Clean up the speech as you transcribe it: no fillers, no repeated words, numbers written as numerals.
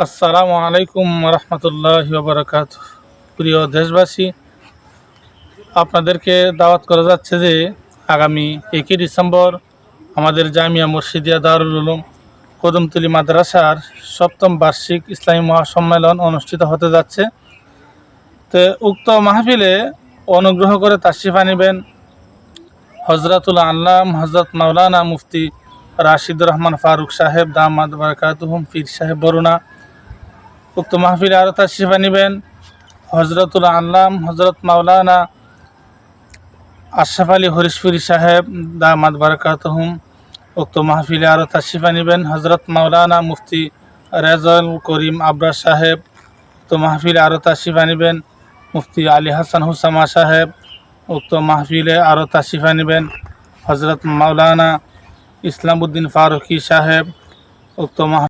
আসসালামু আলাইকুম রহমতুল্লাহি ওয়া বারাকাতুহু। প্রিয় দেশবাসী, আপনাদেরকে দাওয়াত করা যাচ্ছে যে আগামী 1 ডিসেম্বর আমাদের জামিয়া মসজিদিয়া দারুল উলুম কদমতলী মাদ্রাসার 7ম বার্ষিক ইসলামী মহাসম্মেলন অনুষ্ঠিত হতে যাচ্ছে। তো উক্ত মাহফিলে অনুগ্রহ করে তাশরিফ আনিবেন হজরতুল আল্লাম হজরত মাওলানা মুফতি রাশিদুর রহমান ফারুক সাহেব দামাদ বারাকাতুহুম পীর সাহেব বরুণা। উক্ত মাহফিলে আরও তাশরিফ আনিবেন হজরতুল আল্লাম হজরত মাওলানা আশরাফ আলী হরিশপুরি সাহেব দামাদ বারাকাতুহুম। উক্ত মাহফিলে আরও তাশরিফ আনিবেন হজরত মাওলানা মুফতি রেজাউল করিম আবরার সাহেব। উক্ত মাহফিলে আরও তাশরিফ আনিবেন মুফতি আলী হাসান হুসামা সাহেব। উক্ত মাহফিলে আরও তাশরিফ আনিবেন হজরত মাওলানা ইসলামউদ্দিন ফারুকি সাহেব। উক্ত